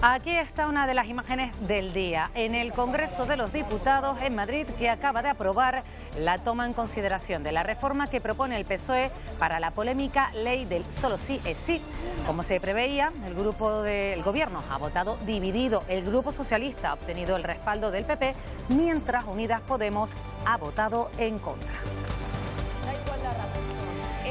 Aquí está una de las imágenes del día en el Congreso de los Diputados en Madrid, que acaba de aprobar la toma en consideración de la reforma que propone el PSOE para la polémica ley del solo sí es sí. Como se preveía, el grupo del Gobierno ha votado dividido. El Grupo Socialista ha obtenido el respaldo del PP, mientras Unidas Podemos ha votado en contra.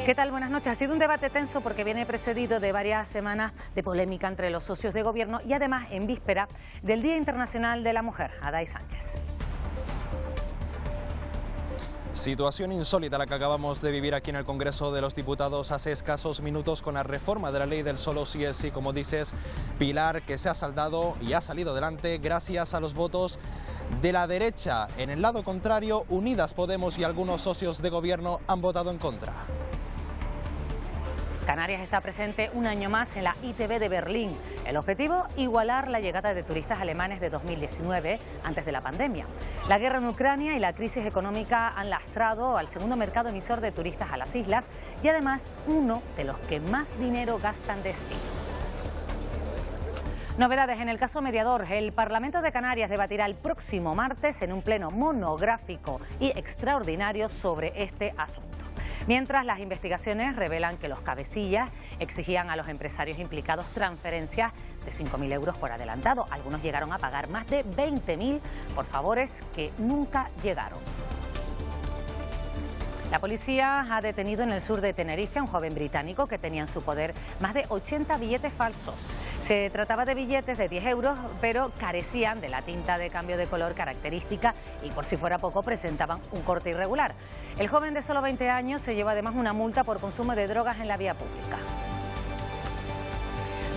¿Qué tal? Buenas noches. Ha sido un debate tenso porque viene precedido de varias semanas de polémica entre los socios de gobierno y además en víspera del Día Internacional de la Mujer. Aday Sánchez. Situación insólita la que acabamos de vivir aquí en el Congreso de los Diputados hace escasos minutos con la reforma de la ley del solo sí es sí, como dices, Pilar, que se ha saldado y ha salido adelante gracias a los votos de la derecha. En el lado contrario, Unidas Podemos y algunos socios de gobierno han votado en contra. Canarias está presente un año más en la ITV de Berlín. El objetivo, igualar la llegada de turistas alemanes de 2019, antes de la pandemia. La guerra en Ucrania y la crisis económica han lastrado al segundo mercado emisor de turistas a las islas y además uno de los que más dinero gastan destino. Novedades en el caso mediador. El Parlamento de Canarias debatirá el próximo martes en un pleno monográfico y extraordinario sobre este asunto. Mientras, las investigaciones revelan que los cabecillas exigían a los empresarios implicados transferencias de 5.000 euros por adelantado. Algunos llegaron a pagar más de 20.000 por favores que nunca llegaron. La policía ha detenido en el sur de Tenerife a un joven británico que tenía en su poder más de 80 billetes falsos. Se trataba de billetes de 10 euros, pero carecían de la tinta de cambio de color característica y, por si fuera poco, presentaban un corte irregular. El joven de solo 20 años se lleva además una multa por consumo de drogas en la vía pública.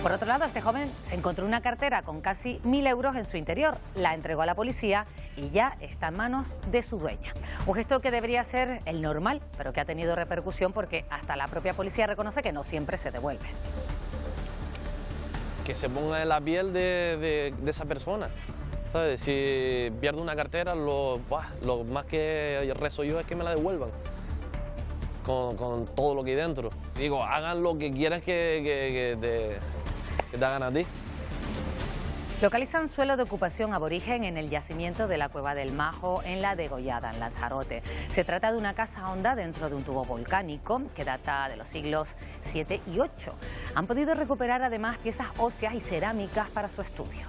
Por otro lado, este joven se encontró una cartera con casi 1.000 euros en su interior. La entregó a la policía y ya está en manos de su dueña. Un gesto que debería ser el normal, pero que ha tenido repercusión porque hasta la propia policía reconoce que no siempre se devuelve. Que se ponga en la piel de esa persona, ¿sabes? Si pierdo una cartera, lo más que rezo yo es que me la devuelvan. Con todo lo que hay dentro. Digo, hagan lo que quieran que te hagan a ti. Localizan suelo de ocupación aborigen en el yacimiento de la Cueva del Majo, en la Degollada, en Lanzarote. Se trata de una casa honda dentro de un tubo volcánico que data de los siglos 7 y 8. Han podido recuperar además piezas óseas y cerámicas para su estudio.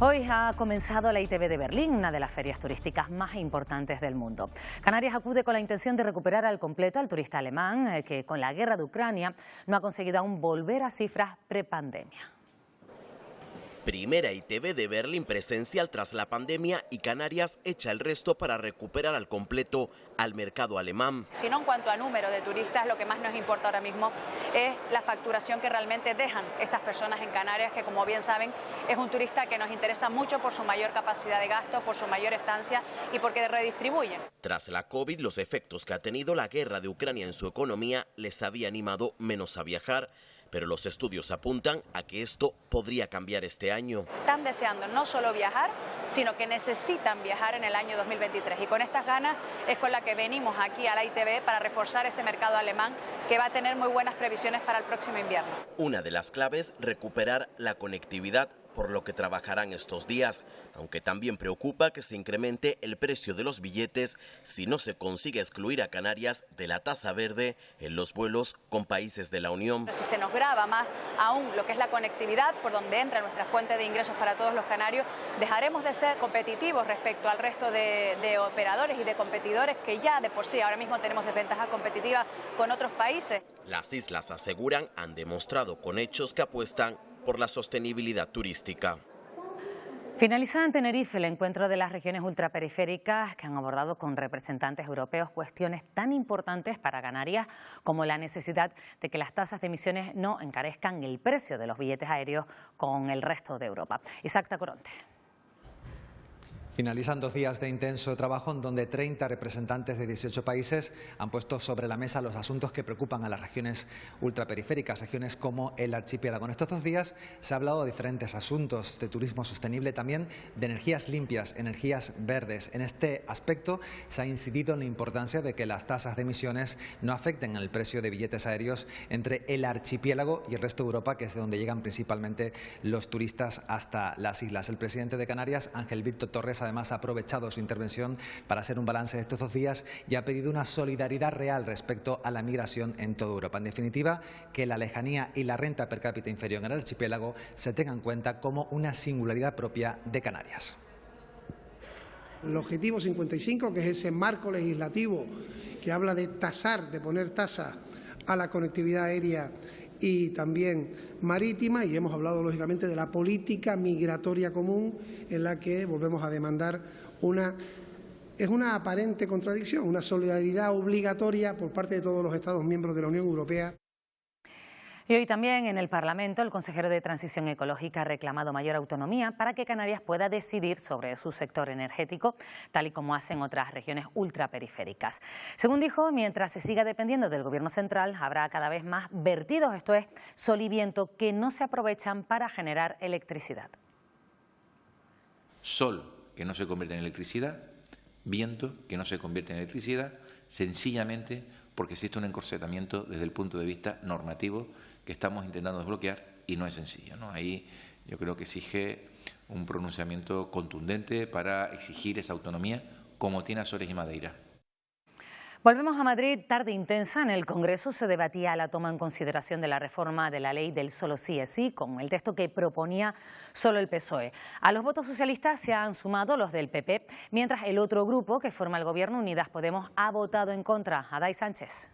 Hoy ha comenzado la ITV de Berlín, una de las ferias turísticas más importantes del mundo. Canarias acude con la intención de recuperar al completo al turista alemán, que con la guerra de Ucrania no ha conseguido aún volver a cifras prepandemia. Primera ITV de Berlín presencial tras la pandemia y Canarias echa el resto para recuperar al completo al mercado alemán. Sino en cuanto a número de turistas, lo que más nos importa ahora mismo es la facturación que realmente dejan estas personas en Canarias, que como bien saben es un turista que nos interesa mucho por su mayor capacidad de gasto, por su mayor estancia y porque redistribuyen. Tras la COVID, los efectos que ha tenido la guerra de Ucrania en su economía les había animado menos a viajar. Pero los estudios apuntan a que esto podría cambiar este año. Están deseando no solo viajar, sino que necesitan viajar en el año 2023. Y con estas ganas es con la que venimos aquí a la ITV para reforzar este mercado alemán, que va a tener muy buenas previsiones para el próximo invierno. Una de las claves, recuperar la conectividad, por lo que trabajarán estos días, aunque también preocupa que se incremente el precio de los billetes si no se consigue excluir a Canarias de la tasa verde en los vuelos con países de la Unión. Si se nos grava más aún lo que es la conectividad, por donde entra nuestra fuente de ingresos para todos los canarios, dejaremos de ser competitivos respecto al resto de operadores y de competidores que ya de por sí ahora mismo tenemos desventajas competitivas con otros países. Las islas, aseguran, han demostrado con hechos que apuestan por la sostenibilidad turística. Finaliza en Tenerife el encuentro de las regiones ultraperiféricas, que han abordado con representantes europeos cuestiones tan importantes para Canarias como la necesidad de que las tasas de emisiones no encarezcan el precio de los billetes aéreos con el resto de Europa. Isaac Tacoronte. Finalizan 2 días de intenso trabajo en donde 30 representantes de 18 países han puesto sobre la mesa los asuntos que preocupan a las regiones ultraperiféricas, regiones como el archipiélago. En estos 2 días se ha hablado de diferentes asuntos, de turismo sostenible, también de energías limpias, energías verdes. En este aspecto se ha incidido en la importancia de que las tasas de emisiones no afecten el precio de billetes aéreos entre el archipiélago y el resto de Europa, que es de donde llegan principalmente los turistas hasta las islas. El presidente de Canarias, Ángel Víctor Torres, además ha aprovechado su intervención para hacer un balance de estos 2 días y ha pedido una solidaridad real respecto a la migración en toda Europa. En definitiva, que la lejanía y la renta per cápita inferior en el archipiélago se tengan en cuenta como una singularidad propia de Canarias. El objetivo 55, que es ese marco legislativo que habla de tasar, de poner tasa a la conectividad aérea y también marítima, y hemos hablado lógicamente de la política migratoria común, en la que volvemos a demandar una aparente contradicción, una solidaridad obligatoria por parte de todos los Estados miembros de la Unión Europea. Y hoy también en el Parlamento el consejero de Transición Ecológica ha reclamado mayor autonomía para que Canarias pueda decidir sobre su sector energético, tal y como hacen otras regiones ultraperiféricas. Según dijo, mientras se siga dependiendo del Gobierno central, habrá cada vez más vertidos, esto es, sol y viento, que no se aprovechan para generar electricidad. Sol que no se convierte en electricidad, viento que no se convierte en electricidad, sencillamente porque existe un encorsetamiento desde el punto de vista normativo que estamos intentando desbloquear y no es sencillo, ¿no? Ahí yo creo que exige un pronunciamiento contundente para exigir esa autonomía como tiene Azores y Madeira. Volvemos a Madrid, tarde intensa. En el Congreso se debatía la toma en consideración de la reforma de la ley del solo sí es sí, con el texto que proponía solo el PSOE. A los votos socialistas se han sumado los del PP, mientras el otro grupo que forma el Gobierno, Unidas Podemos, ha votado en contra. Adai Sánchez.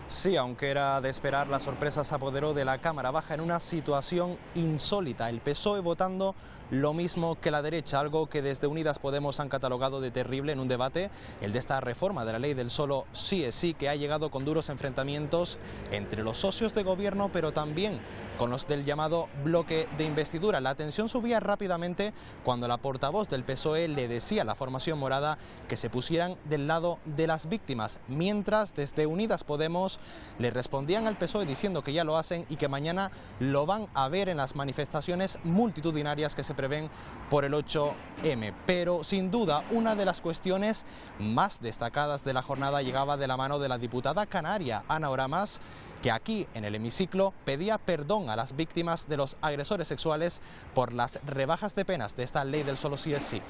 Sí, aunque era de esperar, la sorpresa se apoderó de la Cámara Baja en una situación insólita. El PSOE votando lo mismo que la derecha, algo que desde Unidas Podemos han catalogado de terrible en un debate, el de esta reforma de la ley del solo sí es sí, que ha llegado con duros enfrentamientos entre los socios de gobierno, pero también con los del llamado bloque de investidura. La tensión subía rápidamente cuando la portavoz del PSOE le decía a la formación morada que se pusieran del lado de las víctimas, mientras desde Unidas Podemos le respondían al PSOE diciendo que ya lo hacen y que mañana lo van a ver en las manifestaciones multitudinarias que se prevén por el 8M. Pero sin duda una de las cuestiones más destacadas de la jornada llegaba de la mano de la diputada canaria Ana Oramas, que aquí en el hemiciclo pedía perdón a las víctimas de los agresores sexuales por las rebajas de penas de esta ley del solo sí es sí.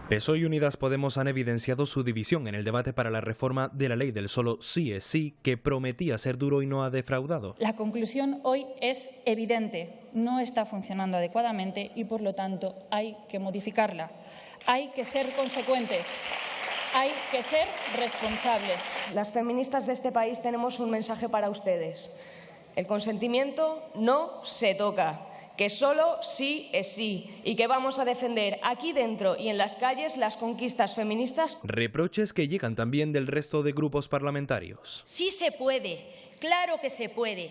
PSOE y Unidas Podemos han evidenciado su división en el debate para la reforma de la ley del solo sí es sí, que prometía ser duro y no ha defraudado. La conclusión hoy es evidente, no está funcionando adecuadamente y por lo tanto hay que modificarla. Hay que ser consecuentes. Hay que ser responsables. Las feministas de este país tenemos un mensaje para ustedes. El consentimiento no se toca, que solo sí es sí y que vamos a defender aquí dentro y en las calles las conquistas feministas. Reproches que llegan también del resto de grupos parlamentarios. Sí se puede, claro que se puede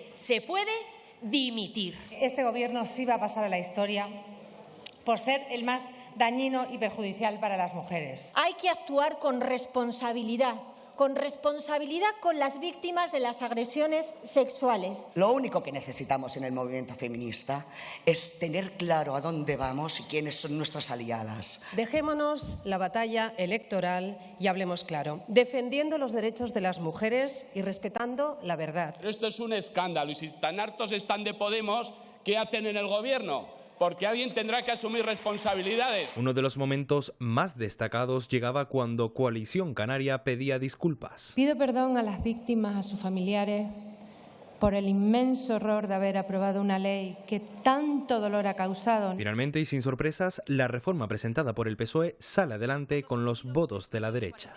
dimitir. Este gobierno sí va a pasar a la historia por ser el más dañino y perjudicial para las mujeres. Hay que actuar con responsabilidad con las víctimas de las agresiones sexuales. Lo único que necesitamos en el movimiento feminista es tener claro a dónde vamos y quiénes son nuestras aliadas. Dejémonos la batalla electoral y hablemos claro, defendiendo los derechos de las mujeres y respetando la verdad. Esto es un escándalo y si tan hartos están de Podemos, ¿qué hacen en el gobierno? Porque alguien tendrá que asumir responsabilidades. Uno de los momentos más destacados llegaba cuando Coalición Canaria pedía disculpas. Pido perdón a las víctimas, a sus familiares, por el inmenso error de haber aprobado una ley que tanto dolor ha causado. Finalmente y sin sorpresas, la reforma presentada por el PSOE sale adelante con los votos de la derecha.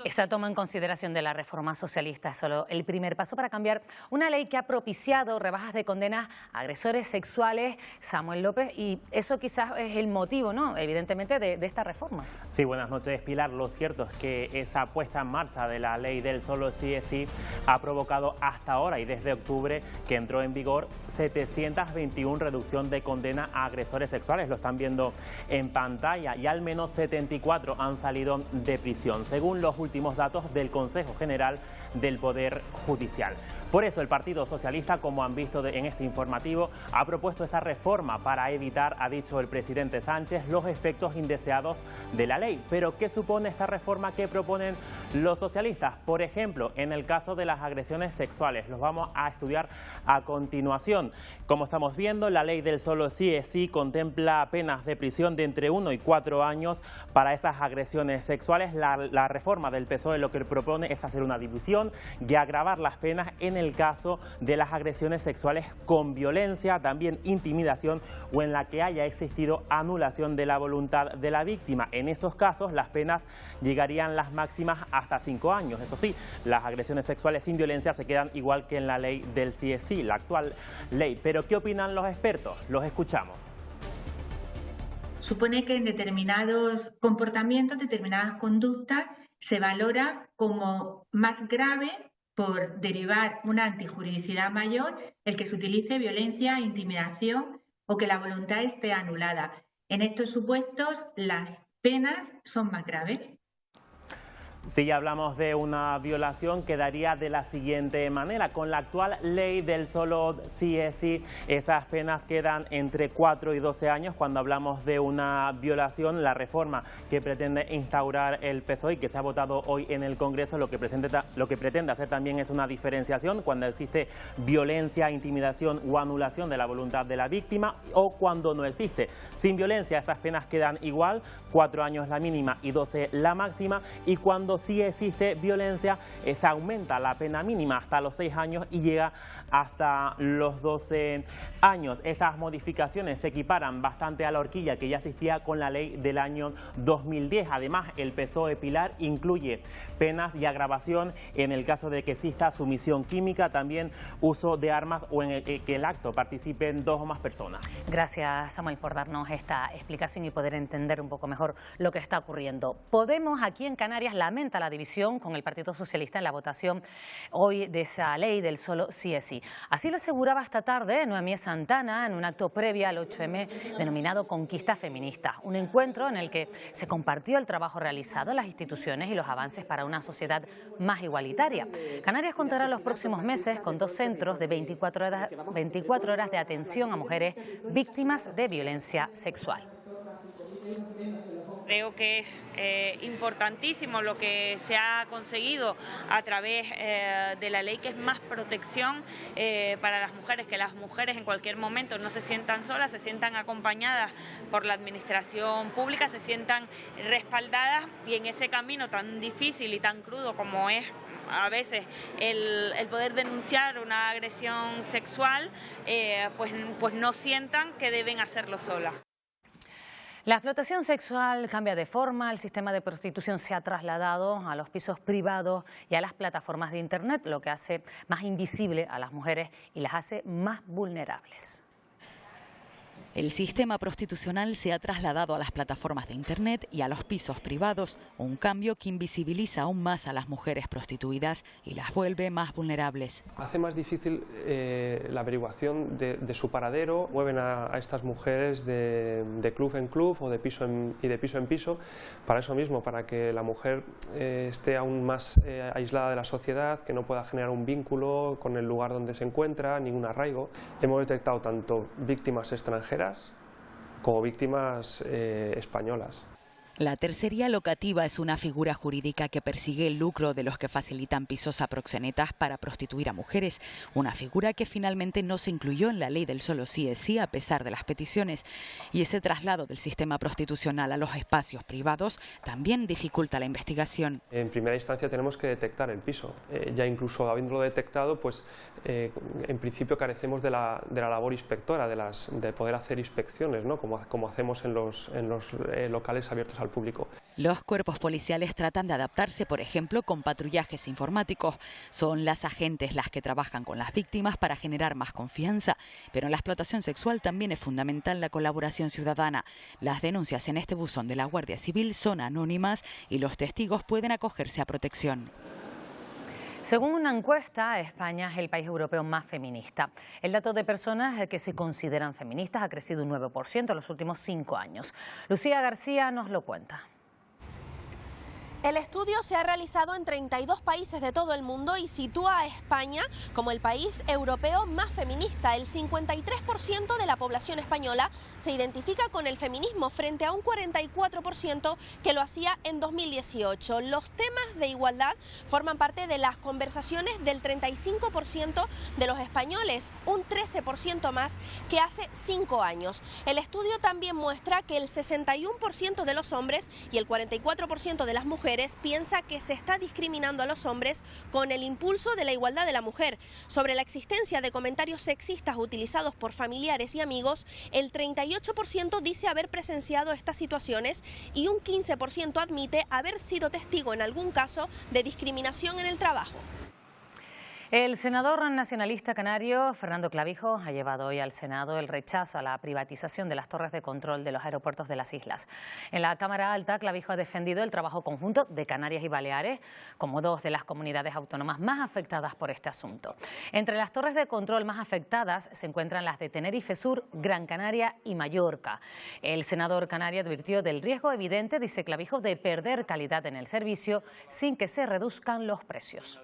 Esta toma en consideración de la reforma socialista es solo el primer paso para cambiar una ley que ha propiciado rebajas de condenas a agresores sexuales, Samuel López, y eso quizás es el motivo, ¿no?, evidentemente, de esta reforma. Sí, buenas noches, Pilar. Lo cierto es que esa puesta en marcha de la ley del solo sí es sí ha provocado hasta ahora y desde octubre que entró en vigor 721 reducción de condena a agresores sexuales. Lo están viendo en pantalla y al menos 74 han salido de prisión, según los últimos datos del Consejo General del Poder Judicial. Por eso el Partido Socialista, como han visto en este informativo, ha propuesto esa reforma para evitar, ha dicho el presidente Sánchez, los efectos indeseados de la ley. Pero ¿qué supone esta reforma que proponen los socialistas? Por ejemplo, en el caso de las agresiones sexuales, los vamos a estudiar a continuación. Como estamos viendo, la ley del solo sí es sí contempla penas de prisión de entre 1 y 4 años para esas agresiones sexuales. La reforma del PSOE lo que propone es hacer una división y agravar las penas en el caso de las agresiones sexuales con violencia, también intimidación o en la que haya existido anulación de la voluntad de la víctima. En esos casos las penas llegarían las máximas hasta 5 años. Eso sí, las agresiones sexuales sin violencia se quedan igual que en la ley del sí es sí, la actual ley. Pero ¿qué opinan los expertos? Los escuchamos. Supone que en determinados comportamientos, determinadas conductas, se valora como más grave, por derivar una antijuridicidad mayor, el que se utilice violencia, intimidación o que la voluntad esté anulada. En estos supuestos, las penas son más graves. Si hablamos de una violación, quedaría de la siguiente manera. Con la actual ley del solo sí es sí, esas penas quedan entre 4 y 12 años. Cuando hablamos de una violación, la reforma que pretende instaurar el PSOE y que se ha votado hoy en el Congreso, lo que pretende hacer también es una diferenciación cuando existe violencia, intimidación o anulación de la voluntad de la víctima o cuando no existe. Sin violencia, esas penas quedan igual, 4 años la mínima y 12 la máxima, y cuando sí existe violencia, se aumenta la pena mínima hasta los 6 años y llega hasta los 12 años. Estas modificaciones se equiparan bastante a la horquilla que ya existía con la ley del año 2010. Además, el PSOE, Pilar, incluye penas y agravación en el caso de que exista sumisión química, también uso de armas o en el que el acto participen 2 o más personas. Gracias, Samuel, por darnos esta explicación y poder entender un poco mejor lo que está ocurriendo. Podemos, aquí en Canarias, lamenta la división con el Partido Socialista en la votación hoy de esa ley del solo sí es sí. Así lo aseguraba esta tarde Noemí Santana en un acto previo al 8M denominado Conquista Feminista, un encuentro en el que se compartió el trabajo realizado en las instituciones y los avances para una sociedad más igualitaria. Canarias contará los próximos meses con 2 centros de 24 horas de atención a mujeres víctimas de violencia sexual. Creo que es importantísimo lo que se ha conseguido a través de la ley, que es más protección para las mujeres, que las mujeres en cualquier momento no se sientan solas, se sientan acompañadas por la administración pública, se sientan respaldadas, y en ese camino tan difícil y tan crudo como es a veces el poder denunciar una agresión sexual, pues no sientan que deben hacerlo solas. La explotación sexual cambia de forma, el sistema de prostitución se ha trasladado a los pisos privados y a las plataformas de Internet, lo que hace más invisible a las mujeres y las hace más vulnerables. El sistema prostitucional se ha trasladado a las plataformas de Internet y a los pisos privados, un cambio que invisibiliza aún más a las mujeres prostituidas y las vuelve más vulnerables. Hace más difícil la averiguación de su paradero. Mueven a estas mujeres de club en club o de piso en piso, para eso mismo, para que la mujer esté aún más aislada de la sociedad, que no pueda generar un vínculo con el lugar donde se encuentra, ningún arraigo. Hemos detectado tanto víctimas extranjeras como víctimas españolas. La tercería locativa es una figura jurídica que persigue el lucro de los que facilitan pisos a proxenetas para prostituir a mujeres, una figura que finalmente no se incluyó en la ley del solo sí es sí a pesar de las peticiones. Y ese traslado del sistema prostitucional a los espacios privados también dificulta la investigación. En primera instancia tenemos que detectar el piso. Ya incluso habiéndolo detectado, pues en principio carecemos de la labor inspectora, de poder hacer inspecciones, ¿no? como hacemos en los locales abiertos al público. Los cuerpos policiales tratan de adaptarse, por ejemplo, con patrullajes informáticos. Son las agentes las que trabajan con las víctimas para generar más confianza, pero en la explotación sexual también es fundamental la colaboración ciudadana. Las denuncias en este buzón de la Guardia Civil son anónimas y los testigos pueden acogerse a protección. Según una encuesta, España es el país europeo más feminista. El dato de personas que se consideran feministas ha crecido un 9% en los últimos 5 años. Lucía García nos lo cuenta. El estudio se ha realizado en 32 países de todo el mundo y sitúa a España como el país europeo más feminista. El 53% de la población española se identifica con el feminismo frente a un 44% que lo hacía en 2018. Los temas de igualdad forman parte de las conversaciones del 35% de los españoles, un 13% más que hace 5 años. El estudio también muestra que el 61% de los hombres y el 44% de las mujeres piensa que se está discriminando a los hombres con el impulso de la igualdad de la mujer. Sobre la existencia de comentarios sexistas utilizados por familiares y amigos, el 38% dice haber presenciado estas situaciones y un 15% admite haber sido testigo en algún caso de discriminación en el trabajo. El senador nacionalista canario Fernando Clavijo ha llevado hoy al Senado el rechazo a la privatización de las torres de control de los aeropuertos de las islas. En la Cámara Alta, Clavijo ha defendido el trabajo conjunto de Canarias y Baleares como dos de las comunidades autónomas más afectadas por este asunto. Entre las torres de control más afectadas se encuentran las de Tenerife Sur, Gran Canaria y Mallorca. El senador canario advirtió del riesgo evidente, dice Clavijo, de perder calidad en el servicio sin que se reduzcan los precios.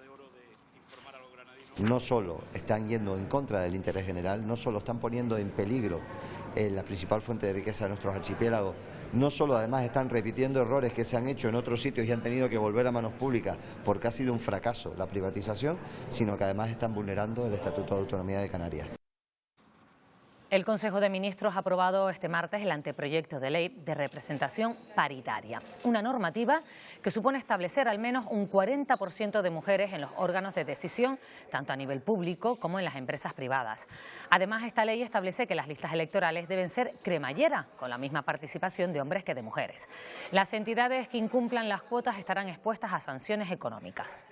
No solo están yendo en contra del interés general, no solo están poniendo en peligro la principal fuente de riqueza de nuestros archipiélagos, no solo además están repitiendo errores que se han hecho en otros sitios y han tenido que volver a manos públicas porque ha sido un fracaso la privatización, sino que además están vulnerando el Estatuto de Autonomía de Canarias. El Consejo de Ministros ha aprobado este martes el anteproyecto de ley de representación paritaria, una normativa que supone establecer al menos un 40% de mujeres en los órganos de decisión, tanto a nivel público como en las empresas privadas. Además, esta ley establece que las listas electorales deben ser cremallera, con la misma participación de hombres que de mujeres. Las entidades que incumplan las cuotas estarán expuestas a sanciones económicas.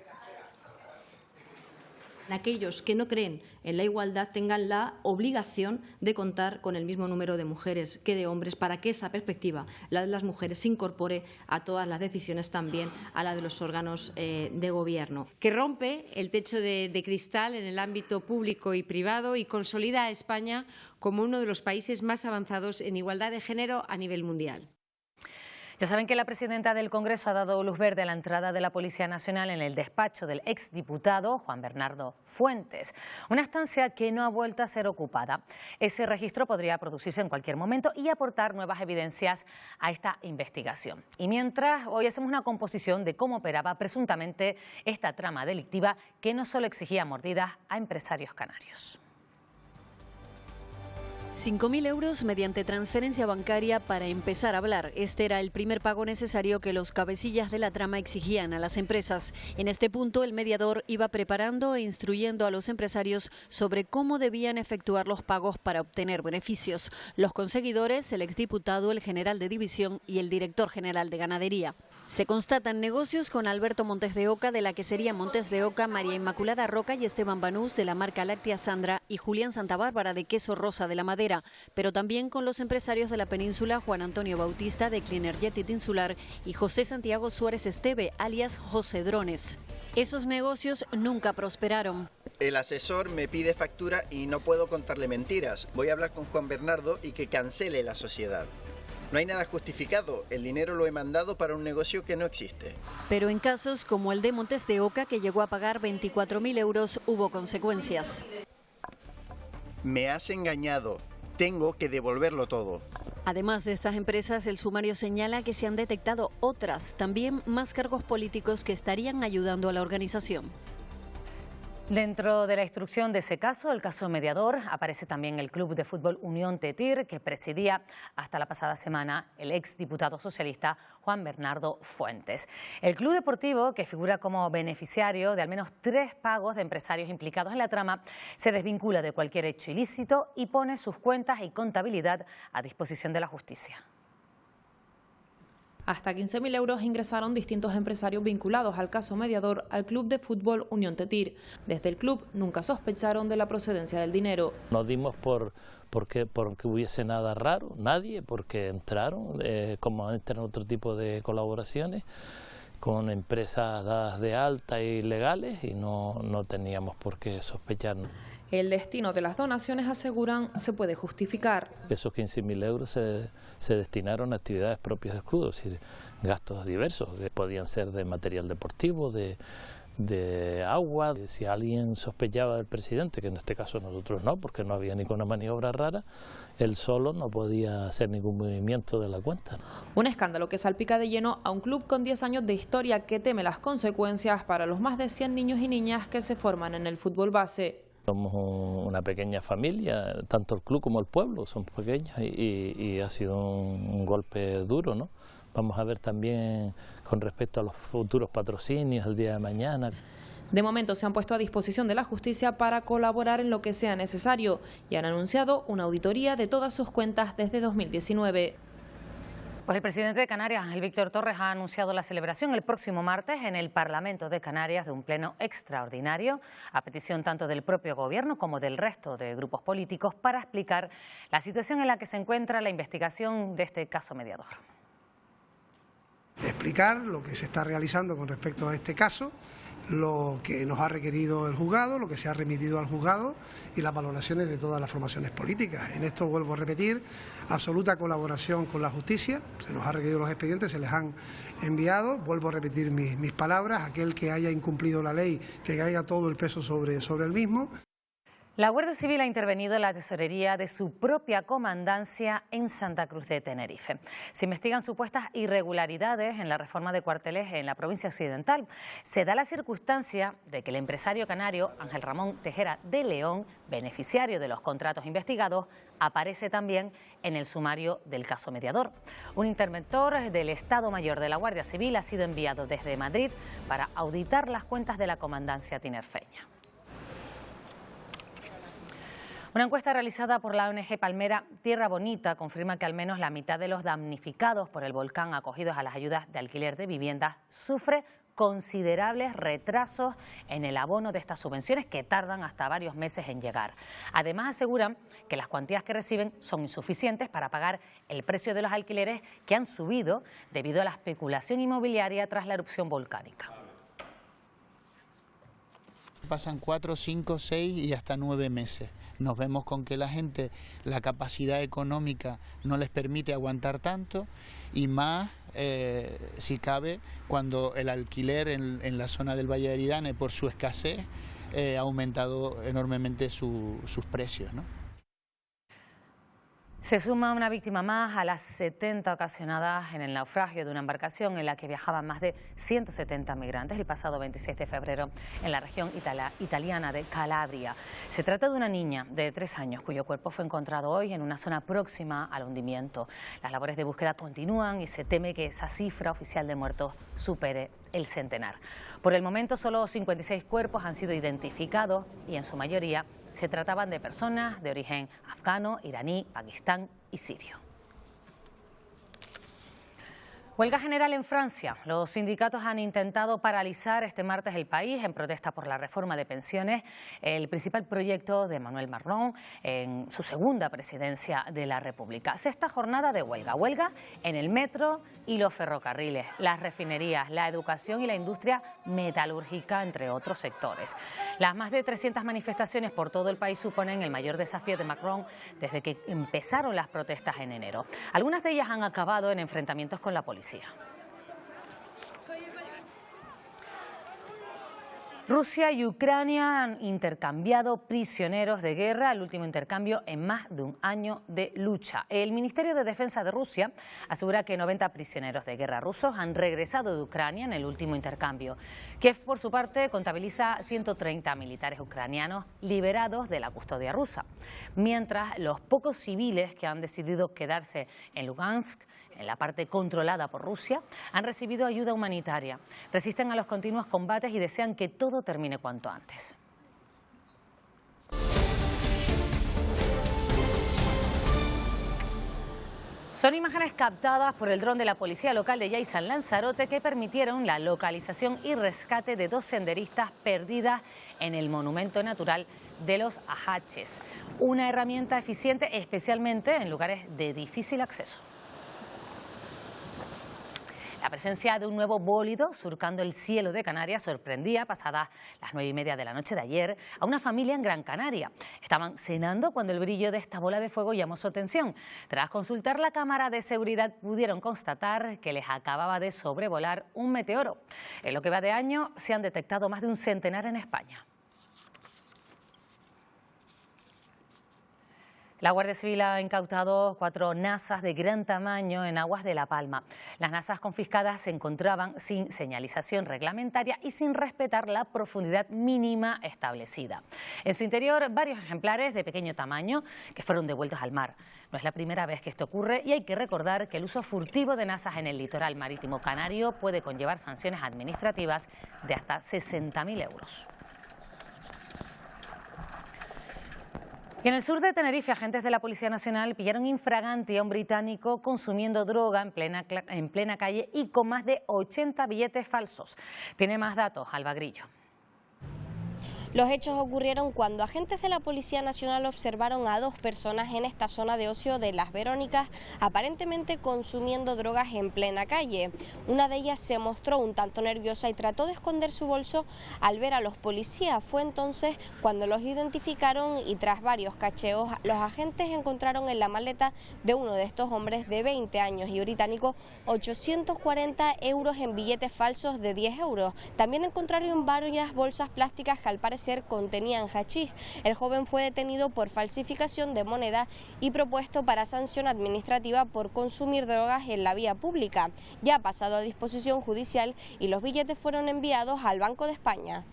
Aquellos que no creen en la igualdad tengan la obligación de contar con el mismo número de mujeres que de hombres para que esa perspectiva, la de las mujeres, se incorpore a todas las decisiones, también a la de los órganos de gobierno. Que rompe el techo de cristal en el ámbito público y privado y consolida a España como uno de los países más avanzados en igualdad de género a nivel mundial. Ya saben que la presidenta del Congreso ha dado luz verde a la entrada de la Policía Nacional en el despacho del exdiputado Juan Bernardo Fuentes, una estancia que no ha vuelto a ser ocupada. Ese registro podría producirse en cualquier momento y aportar nuevas evidencias a esta investigación. Y mientras, hoy hacemos una composición de cómo operaba presuntamente esta trama delictiva que no solo exigía mordidas a empresarios canarios. 5.000 euros mediante transferencia bancaria para empezar a hablar. Este era el primer pago necesario que los cabecillas de la trama exigían a las empresas. En este punto, el mediador iba preparando e instruyendo a los empresarios sobre cómo debían efectuar los pagos para obtener beneficios. Los conseguidores, el exdiputado, el general de división y el director general de ganadería. Se constatan negocios con Alberto Montes de Oca, de la quesería Montes de Oca, María Inmaculada Roca y Esteban Banús, de la marca Láctea Sandra, y Julián Santabárbara, de Queso Rosa de la Madera, pero también con los empresarios de la península Juan Antonio Bautista, de Cleanergetic Insular, y José Santiago Suárez Esteve, alias José Drones. Esos negocios nunca prosperaron. El asesor me pide factura y no puedo contarle mentiras. Voy a hablar con Juan Bernardo y que cancele la sociedad. No hay nada justificado, el dinero lo he mandado para un negocio que no existe. Pero en casos como el de Montes de Oca, que llegó a pagar 24.000 euros, hubo consecuencias. Me has engañado, tengo que devolverlo todo. Además de estas empresas, el sumario señala que se han detectado otras, también más cargos políticos que estarían ayudando a la organización. Dentro de la instrucción de ese caso, el caso mediador, aparece también el Club de Fútbol Unión Tetir, que presidía hasta la pasada semana el exdiputado socialista Juan Bernardo Fuentes. El club deportivo, que figura como beneficiario de al menos 3 pagos de empresarios implicados en la trama, se desvincula de cualquier hecho ilícito y pone sus cuentas y contabilidad a disposición de la justicia. Hasta 15.000 euros ingresaron distintos empresarios vinculados al caso mediador al club de fútbol Unión Tetir. Desde el club nunca sospecharon de la procedencia del dinero. No dimos porque hubiese nada raro, nadie, porque entraron, como entran otro tipo de colaboraciones, con empresas dadas de alta y legales, y no teníamos por qué sospecharnos. El destino de las donaciones, aseguran, se puede justificar. Esos 15.000 euros se destinaron a actividades propias del club, es decir, gastos diversos, que podían ser de material deportivo, de agua. Si alguien sospechaba del presidente, que en este caso nosotros no, porque no había ninguna maniobra rara, él solo no podía hacer ningún movimiento de la cuenta. Un escándalo que salpica de lleno a un club con 10 años de historia que teme las consecuencias para los más de 100 niños y niñas que se forman en el fútbol base. Somos una pequeña familia, tanto el club como el pueblo son pequeños, y ha sido un golpe duro, ¿no? Vamos a ver también con respecto a los futuros patrocinios el día de mañana. De momento se han puesto a disposición de la justicia para colaborar en lo que sea necesario y han anunciado una auditoría de todas sus cuentas desde 2019. Pues el presidente de Canarias, Ángel Víctor Torres, ha anunciado la celebración el próximo martes en el Parlamento de Canarias de un pleno extraordinario, a petición tanto del propio Gobierno como del resto de grupos políticos, para explicar la situación en la que se encuentra la investigación de este caso mediador. Explicar lo que se está realizando con respecto a este caso, lo que nos ha requerido el juzgado, lo que se ha remitido al juzgado y las valoraciones de todas las formaciones políticas. En esto, vuelvo a repetir, absoluta colaboración con la justicia. Se nos ha requerido los expedientes, se les han enviado. Vuelvo a repetir mis palabras: aquel que haya incumplido la ley, que caiga todo el peso sobre el mismo. La Guardia Civil ha intervenido en la tesorería de su propia comandancia en Santa Cruz de Tenerife. Se investigan supuestas irregularidades en la reforma de cuarteles en la provincia occidental. Se da la circunstancia de que el empresario canario Ángel Ramón Tejera de León, beneficiario de los contratos investigados, aparece también en el sumario del caso mediador. Un interventor del Estado Mayor de la Guardia Civil ha sido enviado desde Madrid para auditar las cuentas de la comandancia tinerfeña. Una encuesta realizada por la ONG palmera Tierra Bonita confirma que al menos la mitad de los damnificados por el volcán acogidos a las ayudas de alquiler de viviendas sufre considerables retrasos en el abono de estas subvenciones, que tardan hasta varios meses en llegar. Además, aseguran que las cuantías que reciben son insuficientes para pagar el precio de los alquileres, que han subido debido a la especulación inmobiliaria tras la erupción volcánica. Pasan 4, 5, 6 y hasta 9 meses. Nos vemos con que la gente, la capacidad económica no les permite aguantar tanto, y más, si cabe, cuando el alquiler en la zona del Valle de Aridane, por su escasez, ha aumentado enormemente sus precios, ¿no? Se suma una víctima más a las 70 ocasionadas en el naufragio de una embarcación en la que viajaban más de 170 migrantes el pasado 26 de febrero en la región italiana de Calabria. Se trata de una niña de 3 años cuyo cuerpo fue encontrado hoy en una zona próxima al hundimiento. Las labores de búsqueda continúan y se teme que esa cifra oficial de muertos supere el centenar. Por el momento, solo 56 cuerpos han sido identificados y en su mayoría se trataban de personas de origen afgano, iraní, pakistán y sirio. Huelga general en Francia. Los sindicatos han intentado paralizar este martes el país en protesta por la reforma de pensiones, el principal proyecto de Emmanuel Macron en su segunda presidencia de la República. Sexta jornada de huelga. Huelga en el metro y los ferrocarriles, las refinerías, la educación y la industria metalúrgica, entre otros sectores. Las más de 300 manifestaciones por todo el país suponen el mayor desafío de Macron desde que empezaron las protestas en enero. Algunas de ellas han acabado en enfrentamientos con la policía. Rusia y Ucrania han intercambiado prisioneros de guerra, el último intercambio en más de un año de lucha. El Ministerio de Defensa de Rusia asegura que 90 prisioneros de guerra rusos han regresado de Ucrania en el último intercambio. Kiev, por su parte, contabiliza 130 militares ucranianos liberados de la custodia rusa, mientras los pocos civiles que han decidido quedarse en Lugansk, en la parte controlada por Rusia, han recibido ayuda humanitaria. Resisten a los continuos combates y desean que todo termine cuanto antes. Son imágenes captadas por el dron de la policía local de Yaiza en Lanzarote que permitieron la localización y rescate de 2 senderistas perdidas en el monumento natural de los Ajaches. Una herramienta eficiente especialmente en lugares de difícil acceso. La presencia de un nuevo bólido surcando el cielo de Canarias sorprendía, pasadas las 9:30 de la noche de ayer, a una familia en Gran Canaria. Estaban cenando cuando el brillo de esta bola de fuego llamó su atención. Tras consultar la cámara de seguridad pudieron constatar que les acababa de sobrevolar un meteoro. En lo que va de año se han detectado más de un centenar en España. La Guardia Civil ha incautado 4 nazas de gran tamaño en aguas de La Palma. Las nazas confiscadas se encontraban sin señalización reglamentaria y sin respetar la profundidad mínima establecida. En su interior, varios ejemplares de pequeño tamaño que fueron devueltos al mar. No es la primera vez que esto ocurre y hay que recordar que el uso furtivo de nazas en el litoral marítimo canario puede conllevar sanciones administrativas de hasta 60.000 euros. Y en el sur de Tenerife, agentes de la Policía Nacional pillaron infraganti a un británico consumiendo droga en plena calle y con más de 80 billetes falsos. Tiene más datos, Alba Grillo. Los hechos ocurrieron cuando agentes de la Policía Nacional observaron a 2 personas en esta zona de ocio de Las Verónicas, aparentemente consumiendo drogas en plena calle. Una de ellas se mostró un tanto nerviosa y trató de esconder su bolso al ver a los policías. Fue entonces cuando los identificaron y tras varios cacheos, los agentes encontraron en la maleta de uno de estos hombres de 20 años y británico 840 euros en billetes falsos de 10 euros. También encontraron varias bolsas plásticas que al parecer contenían hachís. El joven fue detenido por falsificación de moneda y propuesto para sanción administrativa por consumir drogas en la vía pública. Ya ha pasado a disposición judicial y los billetes fueron enviados al Banco de España.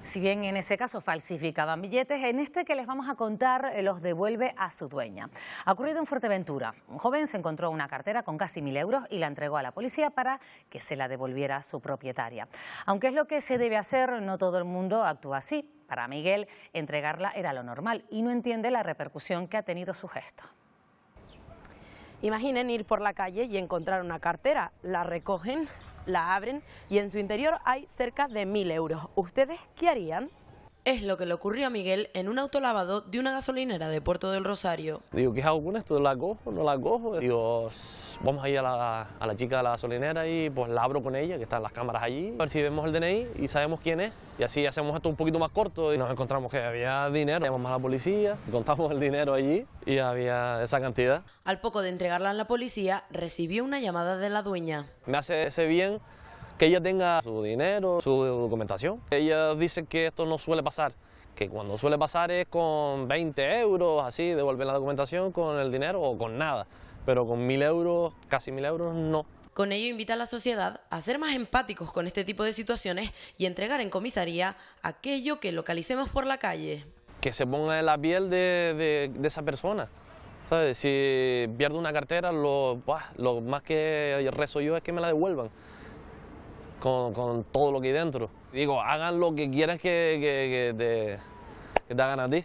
Si bien en ese caso falsificaban billetes, en este que les vamos a contar los devuelve a su dueña. Ha ocurrido en Fuerteventura. Un joven se encontró una cartera con casi 1.000 euros y la entregó a la policía para que se la devolviera a su propietaria. Aunque es lo que se debe hacer, no todo el mundo actúa así. Para Miguel, entregarla era lo normal y no entiende la repercusión que ha tenido su gesto. Imaginen ir por la calle y encontrar una cartera, la recogen, la abren y en su interior hay cerca de 1.000 euros. ¿Ustedes qué harían? Es lo que le ocurrió a Miguel en un autolavado de una gasolinera de Puerto del Rosario. Digo, ¿qué hago con esto? ¿La cojo? ¿No la cojo? Digo, vamos a ir a la chica de la gasolinera y pues la abro con ella, que están las cámaras allí. A ver si vemos el DNI y sabemos quién es. Y así hacemos esto un poquito más corto y nos encontramos que había dinero. Llamamos a la policía, contamos el dinero allí y había esa cantidad. Al poco de entregarla a la policía, recibió una llamada de la dueña. Me hace ese bien que ella tenga su dinero, su documentación. Ella dice que esto no suele pasar, que cuando suele pasar es con 20 euros, así, devolver la documentación con el dinero o con nada, pero con 1.000 euros, casi 1.000 euros, no. Con ello invita a la sociedad a ser más empáticos con este tipo de situaciones y entregar en comisaría aquello que localicemos por la calle. Que se ponga en la piel de esa persona. ¿Sabes? Si pierdo una cartera, lo más que rezo yo es que me la devuelvan. Con todo lo que hay dentro. Digo, hagan lo que quieras que te hagan a ti.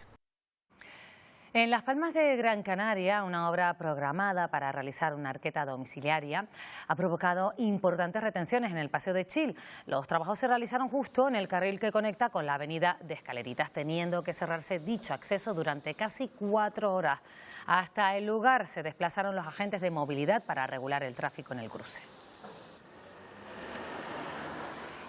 En Las Palmas de Gran Canaria, una obra programada para realizar una arqueta domiciliaria ha provocado importantes retenciones en el Paseo de Chil. Los trabajos se realizaron justo en el carril que conecta con la avenida de Escaleritas, teniendo que cerrarse dicho acceso durante casi 4 horas. Hasta el lugar se desplazaron los agentes de movilidad para regular el tráfico en el cruce.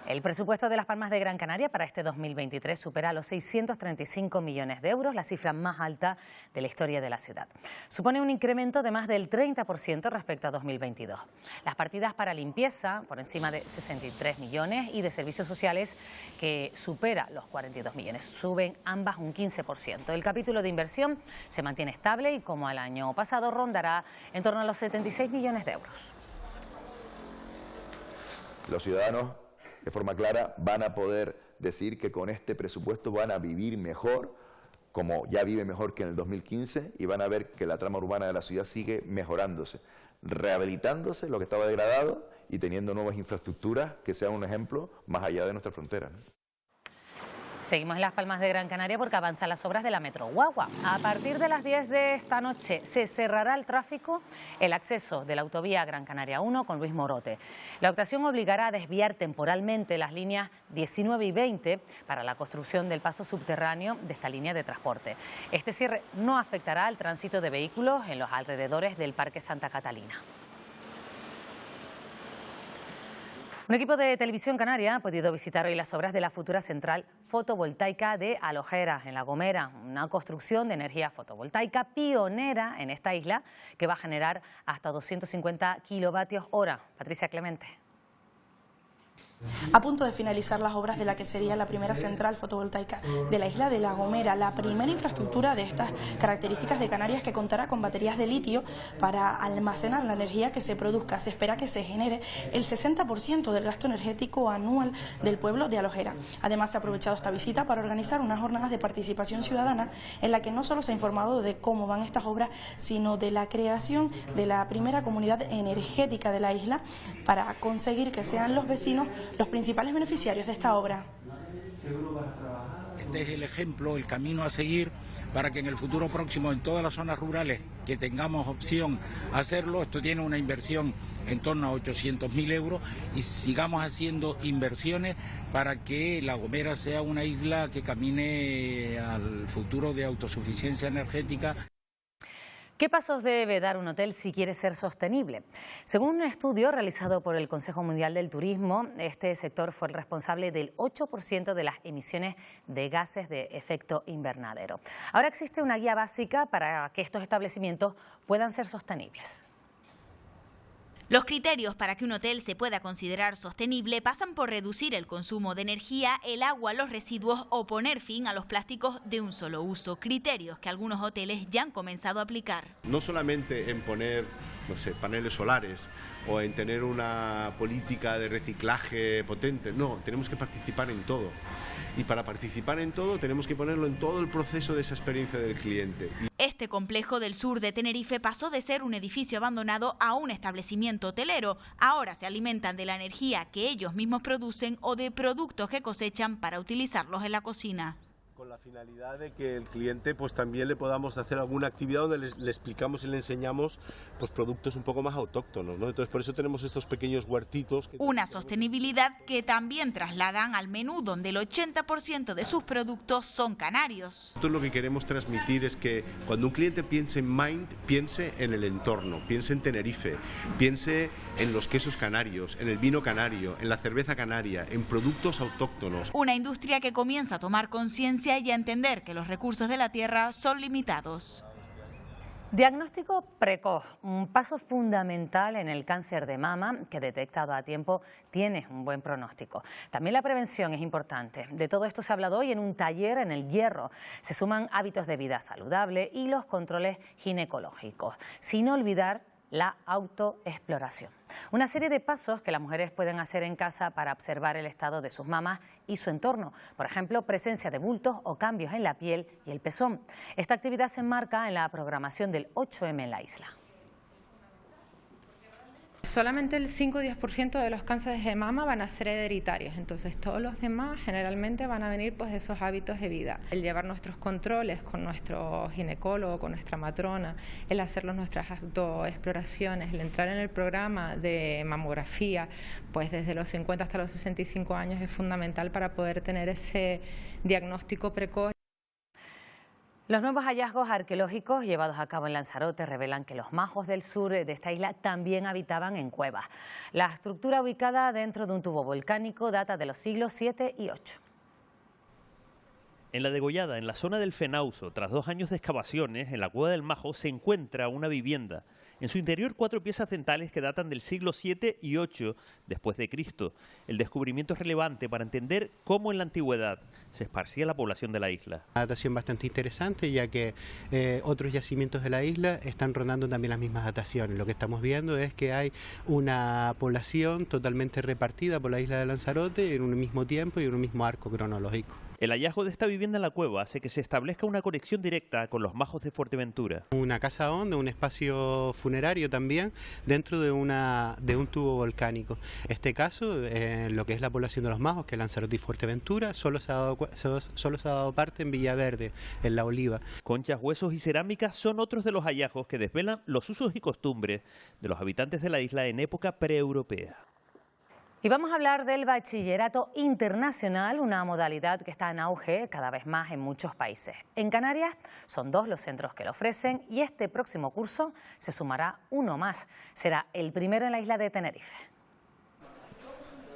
El presupuesto de Las Palmas de Gran Canaria para este 2023 supera los 635 millones de euros, la cifra más alta de la historia de la ciudad. Supone un incremento de más del 30% respecto a 2022. Las partidas para limpieza, por encima de 63 millones, y de servicios sociales, que supera los 42 millones, suben ambas un 15%. El capítulo de inversión se mantiene estable y, como el año pasado, rondará en torno a los 76 millones de euros. Los ciudadanos, de forma clara, van a poder decir que con este presupuesto van a vivir mejor, como ya vive mejor que en el 2015, y van a ver que la trama urbana de la ciudad sigue mejorándose, rehabilitándose lo que estaba degradado y teniendo nuevas infraestructuras que sean un ejemplo más allá de nuestra frontera. Seguimos en Las Palmas de Gran Canaria porque avanzan las obras de la Metro Guagua. A partir de las 10 de esta noche se cerrará el tráfico el acceso de la autovía Gran Canaria 1 con Luis Morote. La actuación obligará a desviar temporalmente las líneas 19 y 20 para la construcción del paso subterráneo de esta línea de transporte. Este cierre no afectará al tránsito de vehículos en los alrededores del Parque Santa Catalina. Un equipo de Televisión Canaria ha podido visitar hoy las obras de la futura central fotovoltaica de Alojera, en La Gomera, una construcción de energía fotovoltaica pionera en esta isla que va a generar hasta 250 kilovatios hora. Patricia Clemente. A punto de finalizar las obras de la que sería la primera central fotovoltaica de la isla de La Gomera, la primera infraestructura de estas características de Canarias que contará con baterías de litio para almacenar la energía que se produzca. Se espera que se genere el 60% del gasto energético anual del pueblo de Alojera. Además, se ha aprovechado esta visita para organizar unas jornadas de participación ciudadana en la que no solo se ha informado de cómo van estas obras, sino de la creación de la primera comunidad energética de la isla para conseguir que sean los vecinos los principales beneficiarios de esta obra. Este es el ejemplo, el camino a seguir para que en el futuro próximo en todas las zonas rurales que tengamos opción a hacerlo, esto tiene una inversión en torno a 800.000 euros y sigamos haciendo inversiones para que La Gomera sea una isla que camine al futuro de autosuficiencia energética. ¿Qué pasos debe dar un hotel si quiere ser sostenible? Según un estudio realizado por el Consejo Mundial del Turismo, este sector fue el responsable del 8% de las emisiones de gases de efecto invernadero. Ahora existe una guía básica para que estos establecimientos puedan ser sostenibles. Los criterios para que un hotel se pueda considerar sostenible pasan por reducir el consumo de energía, el agua, los residuos o poner fin a los plásticos de un solo uso. Criterios que algunos hoteles ya han comenzado a aplicar. No solamente en poner, no sé, paneles solares o en tener una política de reciclaje potente, no, tenemos que participar en todo. Y para participar en todo tenemos que ponerlo en todo el proceso de esa experiencia del cliente. Este complejo del sur de Tenerife pasó de ser un edificio abandonado a un establecimiento hotelero. Ahora se alimentan de la energía que ellos mismos producen o de productos que cosechan para utilizarlos en la cocina. Con la finalidad de que el cliente pues también le podamos hacer alguna actividad donde le explicamos y le enseñamos pues productos un poco más autóctonos, ¿no? Entonces por eso tenemos estos pequeños huertitos. Una sostenibilidad que también trasladan al menú, donde el 80% de sus productos son canarios. Nosotros lo que queremos transmitir es que cuando un cliente piense en Mind, piense en el entorno, piense en Tenerife, piense en los quesos canarios, en el vino canario, en la cerveza canaria, en productos autóctonos. Una industria que comienza a tomar conciencia y a entender que los recursos de la tierra son limitados. Diagnóstico precoz, un paso fundamental en el cáncer de mama que detectado a tiempo tiene un buen pronóstico. También la prevención es importante. De todo esto se ha hablado hoy en un taller en El Hierro. Se suman hábitos de vida saludable y los controles ginecológicos, sin olvidar la autoexploración. Una serie de pasos que las mujeres pueden hacer en casa para observar el estado de sus mamas y su entorno. Por ejemplo, presencia de bultos o cambios en la piel y el pezón. Esta actividad se enmarca en la programación del 8M en la isla. Solamente el 5 o 10% de los cánceres de mama van a ser hereditarios, entonces todos los demás generalmente van a venir pues de esos hábitos de vida. El llevar nuestros controles con nuestro ginecólogo, con nuestra matrona, el hacerlos nuestras autoexploraciones, el entrar en el programa de mamografía, pues desde los 50 hasta los 65 años es fundamental para poder tener ese diagnóstico precoz. Los nuevos hallazgos arqueológicos llevados a cabo en Lanzarote revelan que los majos del sur de esta isla también habitaban en cuevas. La estructura ubicada dentro de un tubo volcánico data de los siglos 7 y 8. En la Degollada, en la zona del Fenauso, tras 2 años de excavaciones, en la cueva del Majo se encuentra una vivienda. En su interior 4 piezas dentales que datan del siglo 7 y 8 después de Cristo. El descubrimiento es relevante para entender cómo en la antigüedad se esparcía la población de la isla. Una datación bastante interesante, ya que otros yacimientos de la isla están rondando también las mismas dataciones. Lo que estamos viendo es que hay una población totalmente repartida por la isla de Lanzarote en un mismo tiempo y en un mismo arco cronológico. El hallazgo de esta vivienda en la cueva hace que se establezca una conexión directa con los Majos de Fuerteventura. Una casa honda, un espacio funerario también dentro de un tubo volcánico. Este caso, lo que es la población de los Majos, que es Lanzarote y Fuerteventura, solo se ha dado parte en Villaverde, en La Oliva. Conchas, huesos y cerámicas son otros de los hallazgos que desvelan los usos y costumbres de los habitantes de la isla en época preeuropea. Y vamos a hablar del bachillerato internacional, una modalidad que está en auge cada vez más en muchos países. En Canarias son 2 los centros que lo ofrecen y este próximo curso se sumará uno más. Será el primero en la isla de Tenerife.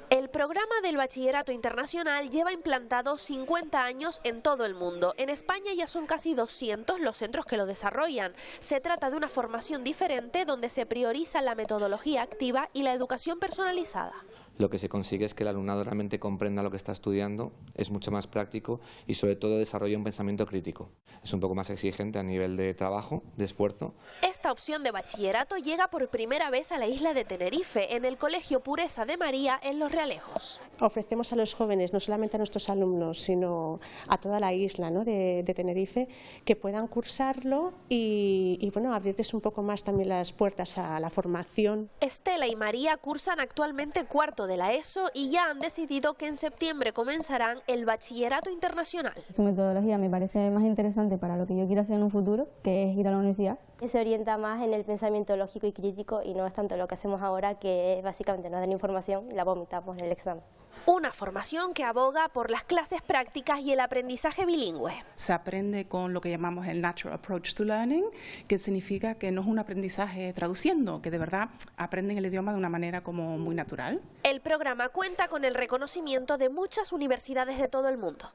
El programa del bachillerato internacional lleva implantado 50 años en todo el mundo. En España ya son casi 200 los centros que lo desarrollan. Se trata de una formación diferente donde se prioriza la metodología activa y la educación personalizada. Lo que se consigue es que el alumnado realmente comprenda lo que está estudiando, es mucho más práctico y sobre todo desarrolla un pensamiento crítico. Es un poco más exigente a nivel de trabajo, de esfuerzo. Esta opción de bachillerato llega por primera vez a la isla de Tenerife, en el Colegio Pureza de María, en Los Realejos. Ofrecemos a los jóvenes, no solamente a nuestros alumnos, sino a toda la isla, ¿no?, de Tenerife, que puedan cursarlo y bueno, abrirles un poco más también las puertas a la formación. Estela y María cursan actualmente cuarto de la ESO y ya han decidido que en septiembre comenzarán el bachillerato internacional. Su metodología me parece más interesante para lo que yo quiero hacer en un futuro, que es ir a la universidad. Se orienta más en el pensamiento lógico y crítico y no es tanto lo que hacemos ahora, que es básicamente nos dan información y la vomitamos en el examen. Una formación que aboga por las clases prácticas y el aprendizaje bilingüe. Se aprende con lo que llamamos el Natural Approach to Learning, que significa que no es un aprendizaje traduciendo, que de verdad aprenden el idioma de una manera como muy natural. El programa cuenta con el reconocimiento de muchas universidades de todo el mundo.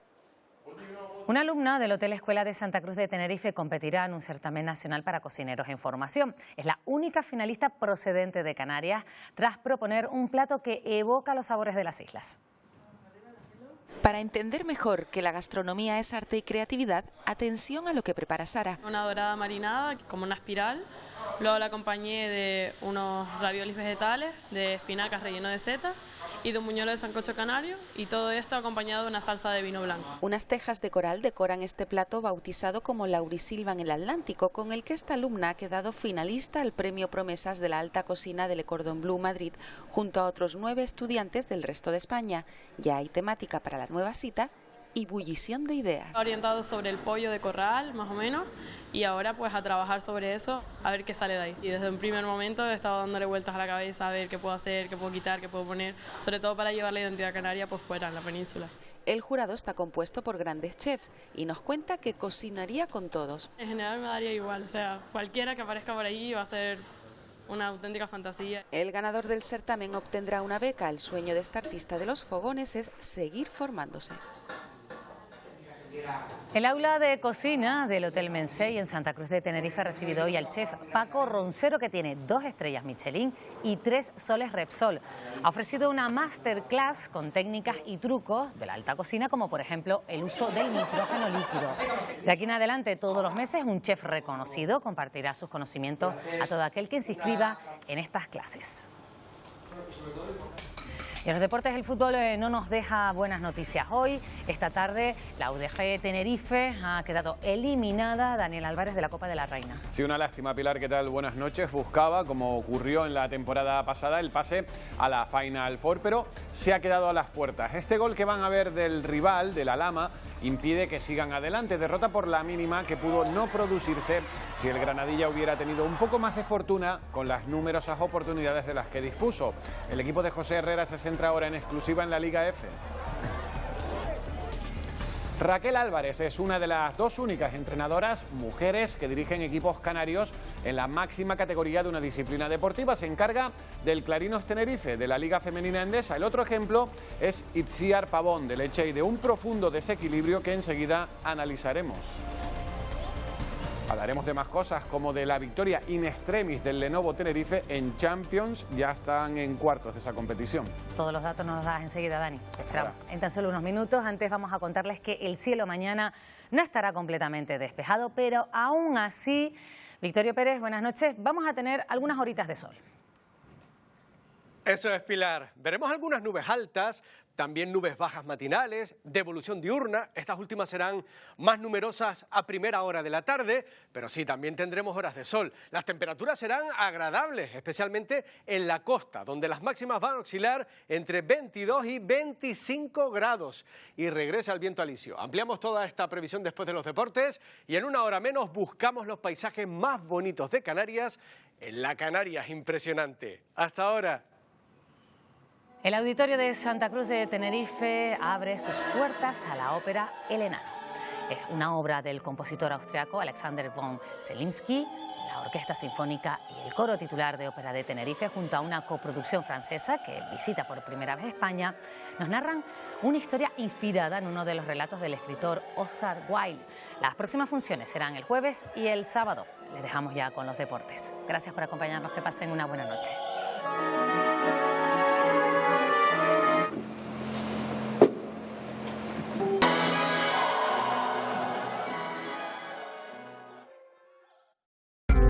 Una alumna del Hotel Escuela de Santa Cruz de Tenerife competirá en un certamen nacional para cocineros en formación. Es la única finalista procedente de Canarias tras proponer un plato que evoca los sabores de las islas. Para entender mejor que la gastronomía es arte y creatividad, atención a lo que prepara Sara. Una dorada marinada, como una espiral. Luego la acompañé de unos raviolis vegetales, de espinacas relleno de seta y de un buñuelo de sancocho canario, y todo esto acompañado de una salsa de vino blanco. Unas tejas de coral decoran este plato bautizado como Laurisilva en el Atlántico, con el que esta alumna ha quedado finalista al Premio Promesas de la Alta Cocina de Le Cordon Bleu Madrid, junto a otros 9 estudiantes del resto de España. Ya hay temática para la nueva cita y bullición de ideas. Orientado sobre el pollo de corral, más o menos, y ahora pues a trabajar sobre eso, a ver qué sale de ahí. Y desde un primer momento he estado dándole vueltas a la cabeza a ver qué puedo hacer, qué puedo quitar, qué puedo poner, sobre todo para llevar la identidad canaria pues fuera, en la península. El jurado está compuesto por grandes chefs y nos cuenta que cocinaría con todos. En general me daría igual, o sea, cualquiera que aparezca por ahí va a ser una auténtica fantasía. El ganador del certamen obtendrá una beca. El sueño de esta artista de los fogones es seguir formándose. El aula de cocina del Hotel Mensei en Santa Cruz de Tenerife ha recibido hoy al chef Paco Roncero, que tiene 2 estrellas Michelin y 3 soles Repsol. Ha ofrecido una masterclass con técnicas y trucos de la alta cocina, como por ejemplo el uso del nitrógeno líquido. De aquí en adelante, todos los meses, un chef reconocido compartirá sus conocimientos a todo aquel que se inscriba en estas clases. Y en los deportes, el fútbol no nos deja buenas noticias. Hoy, esta tarde, la UDG Tenerife ha quedado eliminada. Daniel Álvarez, de la Copa de la Reina. Sí, una lástima, Pilar. ¿Qué tal? Buenas noches. Buscaba, como ocurrió en la temporada pasada, el pase a la Final Four, pero se ha quedado a las puertas. Este gol que van a ver del rival, de la Lama, impide que sigan adelante. Derrota por la mínima que pudo no producirse si el Granadilla hubiera tenido un poco más de fortuna con las numerosas oportunidades de las que dispuso. El equipo de José Herrera se centra ahora en exclusiva en la Liga F. Raquel Álvarez es una de las 2 únicas entrenadoras mujeres que dirigen equipos canarios en la máxima categoría de una disciplina deportiva. Se encarga del Clarinos Tenerife, de la Liga Femenina Endesa. El otro ejemplo es Itziar Pavón, de Leche, y de un profundo desequilibrio que enseguida analizaremos. Hablaremos de más cosas, como de la victoria in extremis del Lenovo Tenerife en Champions. Ya están en cuartos de esa competición. Todos los datos nos los das enseguida, Dani. Esperamos. En tan solo unos minutos. Antes vamos a contarles que el cielo mañana no estará completamente despejado, pero aún así, Victorio Pérez, buenas noches, vamos a tener algunas horitas de sol. Eso es, Pilar. Veremos algunas nubes altas, también nubes bajas matinales, de evolución diurna. Estas últimas serán más numerosas a primera hora de la tarde, pero sí, también tendremos horas de sol. Las temperaturas serán agradables, especialmente en la costa, donde las máximas van a oscilar entre 22 y 25 grados. Y regresa el viento alisio. Ampliamos toda esta previsión después de los deportes y en una hora menos buscamos los paisajes más bonitos de Canarias en la Canarias impresionante. Hasta ahora. El Auditorio de Santa Cruz de Tenerife abre sus puertas a la ópera El Enano. Es una obra del compositor austriaco Alexander von Zemlinsky, la Orquesta Sinfónica y el Coro Titular de Ópera de Tenerife, junto a una coproducción francesa que visita por primera vez España, nos narran una historia inspirada en uno de los relatos del escritor Oscar Wilde. Las próximas funciones serán el jueves y el sábado. Les dejamos ya con los deportes. Gracias por acompañarnos, que pasen una buena noche.